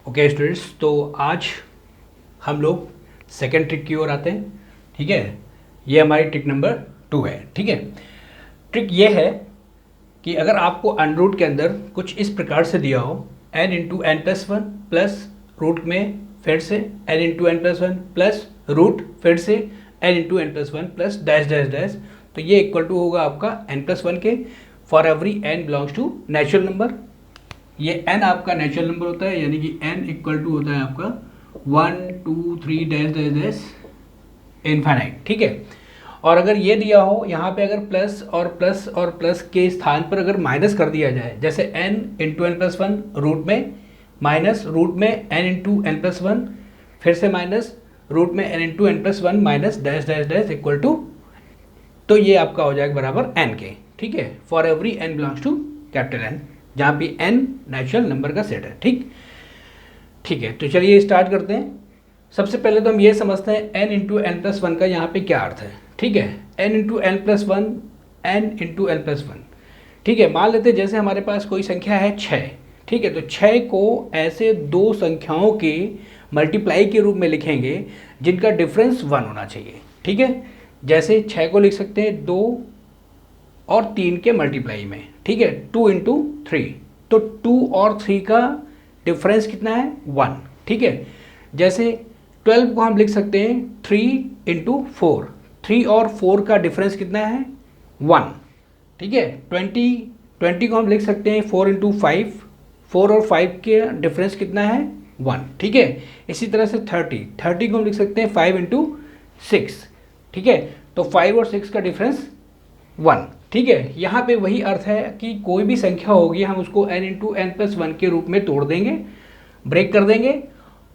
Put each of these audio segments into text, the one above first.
Okay students, तो आज हम लोग सेकेंड ट्रिक की ओर आते हैं। ठीक है, ये हमारी ट्रिक नंबर 2 है। ठीक है, ट्रिक ये है कि अगर आपको अनरूट के अंदर कुछ इस प्रकार से दिया हो n into n plus one plus root में फिर से n into n plus one plus root फिर से n into n plus one plus dash dash dash, तो ये इक्वल टू होगा आपका n प्लस वन के for every n belongs to natural number. ये n आपका नेचुरल नंबर होता है, यानी कि n इक्वल टू होता है आपका 1 2 3 डैश डैश डैश इनफाइनाइट। ठीक है, और अगर ये दिया हो यहाँ पे अगर प्लस और प्लस के स्थान पर अगर माइनस कर दिया जाए, जैसे n into n plus one root में माइनस रूट में n into n plus one फिर से माइनस रूट में n into n plus one minus dash dash dash equal to, तो ये आपका हो जाएगा बराबर n के। ठीक है, for every n belongs to capital N, जहाँ पे n नेचुरल नंबर का सेट है। ठीक है, तो चलिए स्टार्ट करते हैं। सबसे पहले तो हम ये समझते हैं n into n plus one का यहाँ पे क्या अर्थ है। ठीक है, n into n plus one, n into n plus one. ठीक है, मान लेते हैं जैसे हमारे पास कोई संख्या है 6। ठीक है, तो 6 को ऐसे दो संख्याओं के मल्टीप्लाई के रूप में लिखेंगे जिनका डिफरेंस 1 होना चाहिए। ठीक है, जैसे 6 को लिख सकते हैं 2 और 3 के मल्टीप्लाई में। ठीक है, 2 इंटू थ्री, तो 2 और 3 का डिफरेंस कितना है 1। ठीक है, जैसे 12 को हम लिख सकते हैं 3 इंटू फोर, 3 और 4 का डिफरेंस कितना है 1। ठीक है, 20 को हम लिख सकते हैं 4 इंटू फाइव, 4 और 5 के डिफरेंस कितना है 1। ठीक है, इसी तरह से 30 को हम लिख सकते हैं 5 इंटू सिक्स। ठीक है, तो 5 और 6 का डिफरेंस 1। ठीक है, यहाँ पे वही अर्थ है कि कोई भी संख्या होगी हम उसको n into n plus one के रूप में तोड़ देंगे, ब्रेक कर देंगे।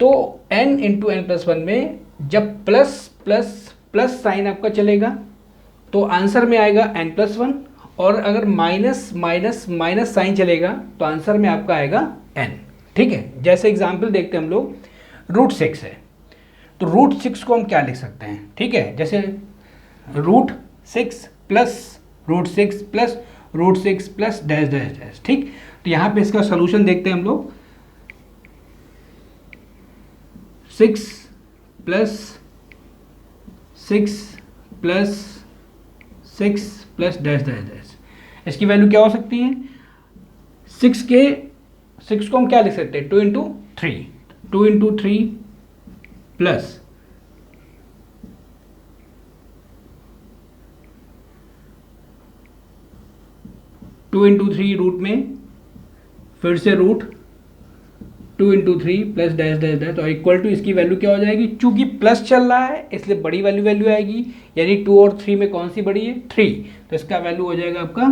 तो n into n plus one में जब प्लस प्लस प्लस साइन आपका चलेगा तो आंसर में आएगा n प्लस वन, और अगर माइनस माइनस माइनस साइन चलेगा तो आंसर में आपका आएगा n। ठीक है, जैसे एग्जाम्पल देखते हैं हम लोग, रूट 6 है, तो रूट 6 को हम क्या लिख सकते हैं। ठीक है, जैसे root 6 plus root 6 plus root 6 plus dash dash dash. ठीक, तो यहाँ पे इसका सोल्यूशन देखते हैं हम लोग, 6 plus 6 plus 6 plus dash dash dash, इसकी वैल्यू क्या हो सकती है 6 को हम क्या लिख सकते हैं 2 into three, 2 into three plus 2 into three root में फिर से root 2 into three plus dash dash dash, और इक्वल टू इसकी वैल्यू क्या हो जाएगी, चूंकि प्लस चल रहा है इसलिए बड़ी वैल्यू आएगी, यानी 2 और 3 में कौन सी बड़ी है 3, तो इसका वैल्यू हो जाएगा आपका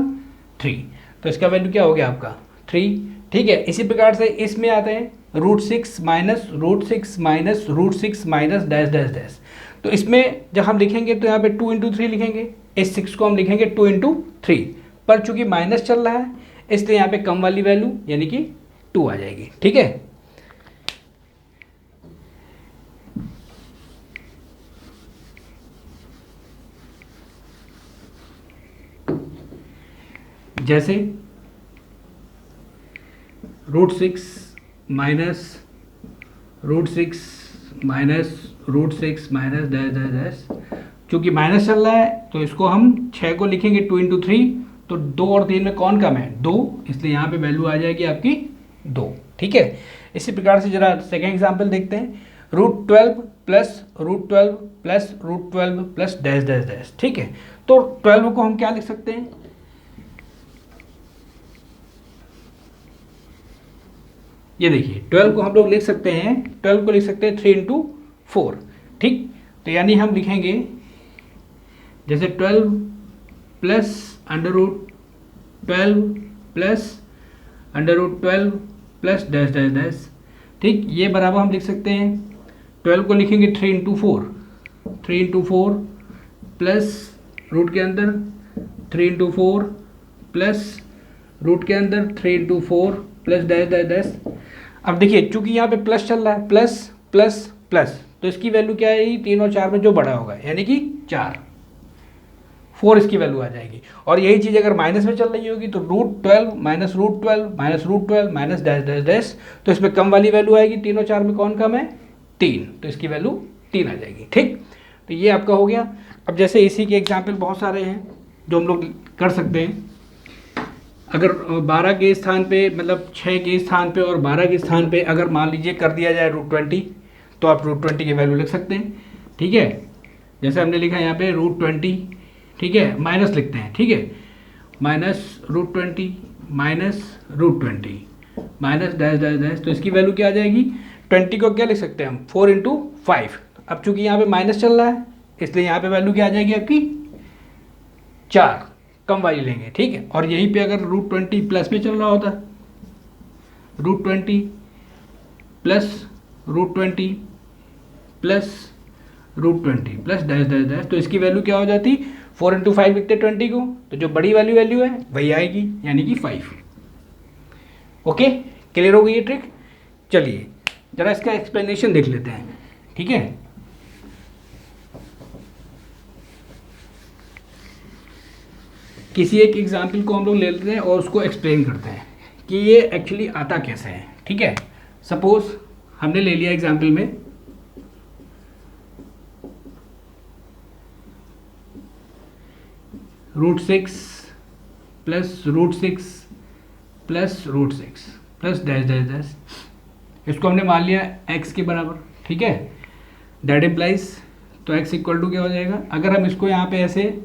3, तो इसका वैल्यू क्या हो गया आपका 3। ठीक है, इसी प्रकार से इसमें आते हैं root 6 minus root 6 minus root 6 minus dash dash dash, तो इसमें जब हम लिखेंगे तो यहाँ पे 2 इंटू थ्री लिखेंगे, इस 6 को हम लिखेंगे 2 इंटू थ्री, पर चूंकि माइनस चल रहा है इसलिए यहाँ पे कम वाली वैल्यू यानी कि 2 आ जाएगी। ठीक है, जैसे root 6 minus root 6 minus root 6 minus dash dash dash, चूँकि माइनस चल रहा है तो इसको हम 6 को लिखेंगे 2 इंटू थ्री, तो 2 और 3 में कौन कम है 2, इसलिए यहाँ पे वैल्यू आ जाएगी आपकी 2। ठीक है, इसी प्रकार से जरा सेकेंड एग्जाम्पल देखते हैं, root 12 plus root 12 plus root 12 plus dash dash dash. ठीक है, तो 12 को हम क्या लिख सकते हैं, ये देखिए 12 को हम लोग लिख सकते हैं, 12 को लिख सकते हैं 3 इंटू फोर। ठीक, तो यानी हम लिखेंगे जैसे 12 plus under root 12 plus under root 12 plus dash dash dash. ठीक, ये बराबर हम लिख सकते हैं 12 को लिखेंगे 3 into four, 3 into four plus root के अंदर 3 इंटू फोर प्लस रूट के अंदर 3 into four plus dash dash dash. अब देखिए चूंकि यहाँ पे प्लस चल रहा है, प्लस प्लस प्लस, तो इसकी वैल्यू क्या है 3 और 4 में जो बड़ा होगा यानी कि 4। 4 इसकी वैल्यू आ जाएगी। और यही चीज़ अगर माइनस में चल रही होगी तो √12 minus √12 minus √12 minus dash dash dash, तो इसमें कम वाली वैल्यू आएगी। 3 और 4 में कौन कम है? 3, तो इसकी वैल्यू 3 आ जाएगी। ठीक, तो ये आपका हो गया। अब जैसे इसी के एग्जाम्पल बहुत सारे हैं जो हम लोग कर सकते हैं। अगर 12 के स्थान पे, मतलब 6 के स्थान पे और 12 के स्थान पे अगर मान लीजिए कर दिया जाए √20, तो आप √20 की वैल्यू लिख सकते हैं। ठीक है, जैसे हमने लिखा यहाँ पे √20, ठीक है, माइनस लिखते हैं। ठीक है, minus √20 minus √20 minus dash dash dash, तो इसकी वैल्यू क्या आ जाएगी? 20 को क्या लिख सकते हैं हम? 4 × 5। अब चूंकि यहाँ पे माइनस चल रहा है इसलिए यहाँ पे वैल्यू क्या आ जाएगी आपकी? 4, कम वाली लेंगे। ठीक है, और यहीं पे अगर √20 प्लस में चल रहा होता, √20 plus √20 plus √20 plus dash dash dash, तो इसकी वैल्यू क्या हो जाती? 4 × 5 लिखते 20 को, तो जो बड़ी वैल्यू है वही आएगी, यानी कि 5। ओके, क्लियर हो गई ये ट्रिक? चलिए जरा इसका एक्सप्लेनेशन देख लेते हैं। ठीक है, किसी एक एग्जाम्पल को हम लोग ले लेते हैं और उसको एक्सप्लेन करते हैं कि ये एक्चुअली आता कैसे है। ठीक है, सपोज हमने ले लिया एग्जाम्पल में √6 plus √6 plus √6 plus dash dash dash, इसको हमने मान लिया x के बराबर। ठीक है, दैट इम्प्लाइज, तो x इक्वल टू क्या हो जाएगा? अगर हम इसको यहाँ पे ऐसे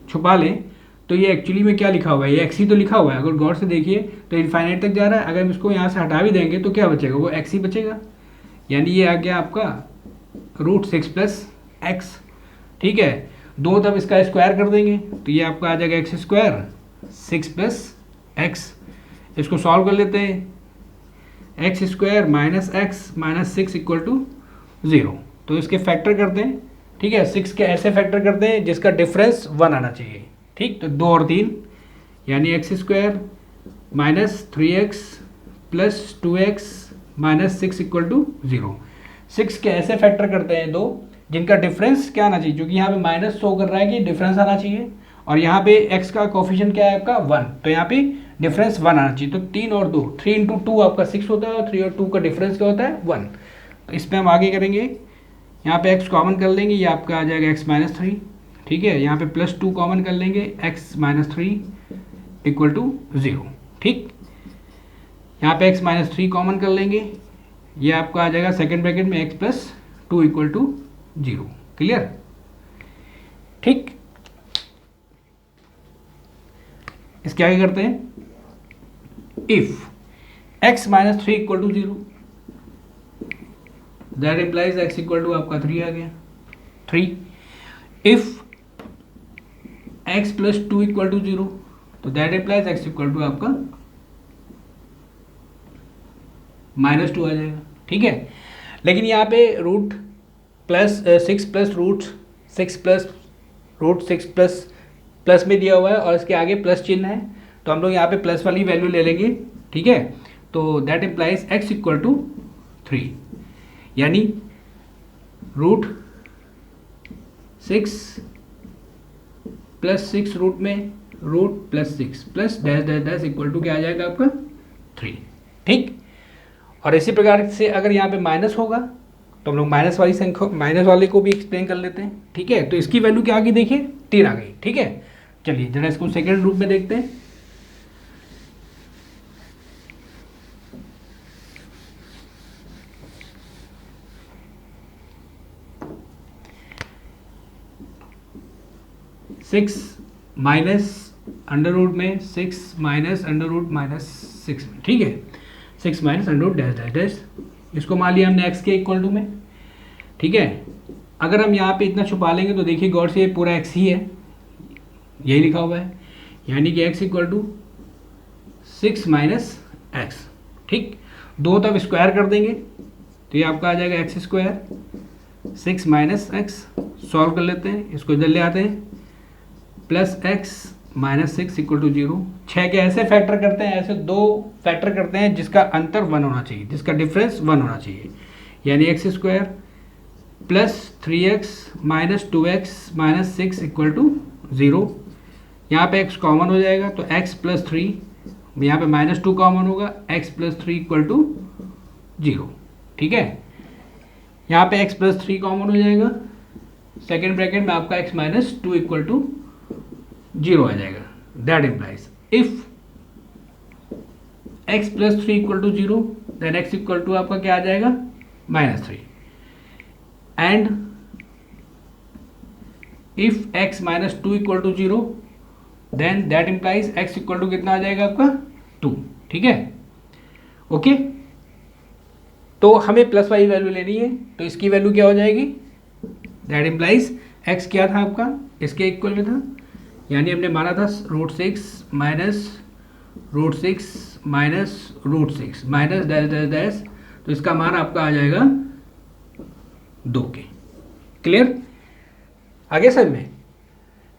छुपा लें तो ये एक्चुअली में क्या लिखा हुआ है? ये x ही तो लिखा हुआ है। अगर गौर से देखिए तो इनफाइनाइट तक जा रहा है। अगर हम इसको यहाँ से हटा भी देंगे तो क्या बचेगा? वो x ही बचेगा, यानी ये आ गया आपका √6 प्लस x। ठीक है, दो तब इसका स्क्वायर कर देंगे तो ये आपका आ जाएगा x² 6 प्लस x। इसको सॉल्व कर लेते हैं, x² minus x minus 6 equal to 0। तो इसके फैक्टर करते हैं। ठीक है, 6 के ऐसे फैक्टर करते हैं जिसका डिफरेंस 1 आना चाहिए। ठीक, तो 2 और 3 यानी x² minus 3x plus 2x minus 6 equal to 0। 6 के ऐसे फैक्टर करते हैं दो जिनका डिफरेंस क्या आना चाहिए, क्योंकि यहाँ पे माइनस शो कर रहा है कि डिफरेंस आना चाहिए, और यहाँ पे x का कोफिशिएंट क्या है आपका 1, तो यहाँ पे डिफरेंस 1 आना चाहिए। तो 3 और 2, 3 × 2 आपका 6 होता है, और 3 और 2 का डिफरेंस क्या होता है? 1। तो इस पर हम आगे करेंगे, यहाँ पे x कॉमन कर लेंगे, ये आपका आ जाएगा x-3। ठीक है, यहाँ पे +2 कॉमन कर लेंगे, x-3 इक्वल टू 0। ठीक, यहाँ पे x-3 कॉमन कर लेंगे, ये आपका आ जाएगा सेकेंड ब्रैकेट में x+2 इक्वल टू 0। क्लियर? ठीक, इसके आगे करते हैं, if x-3 equal to 0, that implies x equal to आपका 3 आ गया 3। इफ x+2 इक्वल टू 0, तो that implies x equal to आपका -2 आ जाएगा। ठीक है, लेकिन यहाँ पे √6 प्लस √6 प्लस √6 प्लस में दिया हुआ है और इसके आगे प्लस चिन्ह है, तो हम लोग यहाँ पे प्लस वाली वैल्यू ले लेंगे। ठीक है, तो that implies x equal to 3, यानी √6 प्लस 6 रूट में √+6 plus dash dash dash equal to क्या आ जाएगा आपका 3। ठीक, और इसी प्रकार से अगर यहाँ पे माइनस होगा तो हम लोग माइनस वाली संख्या, माइनस वाले को भी एक्सप्लेन कर लेते हैं। ठीक है, तो इसकी वैल्यू क्या आ गई? देखिए 3 आ गई। ठीक है, चलिए जरा इसको सेकेंड रूप में देखते हैं। सिक्स माइनस अंडर रूट में 6 माइनस अंडर रूट -6 में। ठीक है, 6 minus under root dash dash dash, इसको मान लिया हमने x के इक्वल टू में। ठीक है, अगर हम यहाँ पे इतना छुपा लेंगे तो देखिए गौर से ये पूरा x ही है, यही लिखा हुआ है, यानी कि x equal to 6 minus x। ठीक, दो तब स्क्वायर कर देंगे तो ये आपका आ जाएगा x² 6 माइनस x। सॉल्व कर लेते हैं, इसको इधर ले आते हैं, plus x minus 6 equal to 0। 6 के ऐसे फैक्टर करते हैं, ऐसे दो फैक्टर करते हैं जिसका अंतर 1 होना चाहिए, जिसका डिफरेंस 1 होना चाहिए, यानी x² plus 3x minus 2x minus 6 equal to 0, यहाँ पे x कॉमन हो जाएगा तो x प्लस 3, यहाँ पे -2 कॉमन होगा, x प्लस 3 इक्वल टू 0, ठीक है। यहाँ पे x प्लस 3 कॉमन हो जाएगा, सेकेंड ब्रैकेट में आपका x माइनस 2 इक्वल टू 0 आ जाएगा। That implies if x plus 3 equal to 0 then x equal to आपका क्या आ जाएगा -3, and if x minus 2 equal to 0 then that implies x equal to कितना आ जाएगा आपका 2, ठीक है। ओके, तो हमें प्लस वाली वैल्यू लेनी है, तो इसकी वैल्यू क्या हो जाएगी, दैट इम्प्लाइज x क्या था आपका, इसके इक्वल में था, यानी हमने माना था √6 minus √6 minus √6 minus dash dash dash, तो इसका मान आपका आ जाएगा 2 के। क्लियर, आगे समझ में,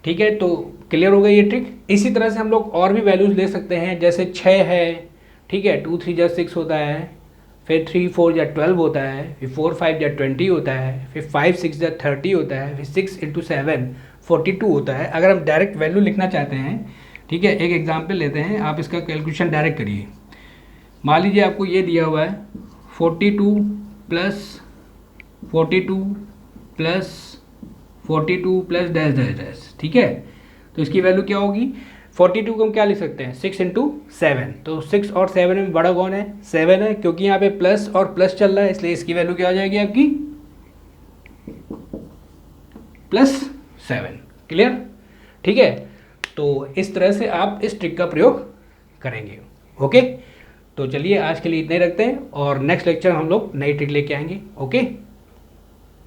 ठीक है। तो क्लियर हो गई ये ट्रिक। इसी तरह से हम लोग और भी वैल्यूज ले सकते हैं, जैसे 6 है, ठीक है, 2 3 जा 6 होता है, फिर 3 4 जा 12 होता है, फिर 4 5 जा 20 होता है, फिर 5 6 जा 30 होता है, फिर 6 × 7 42 होता है। अगर हम डायरेक्ट वैल्यू लिखना चाहते हैं, ठीक है, एक एग्जाम्पल लेते हैं, आप इसका कैलकुलेशन डायरेक्ट करिए। मान लीजिए आपको ये दिया हुआ है 42 plus 42 plus 42 plus dash dash dash, ठीक है। तो इसकी वैल्यू क्या होगी, 42 को हम क्या लिख सकते हैं 6 × 7, तो 6 और 7 में बड़ा कौन है, 7 है, क्योंकि यहाँ पे प्लस और प्लस चल रहा है, इसलिए इसकी वैल्यू क्या हो जाएगी आपकी +7। क्लियर, ठीक है। तो इस तरह से आप इस ट्रिक का प्रयोग करेंगे। ओके, तो चलिए आज के लिए इतने रखते हैं, और नेक्स्ट लेक्चर हम लोग नई ट्रिक लेके आएंगे। ओके।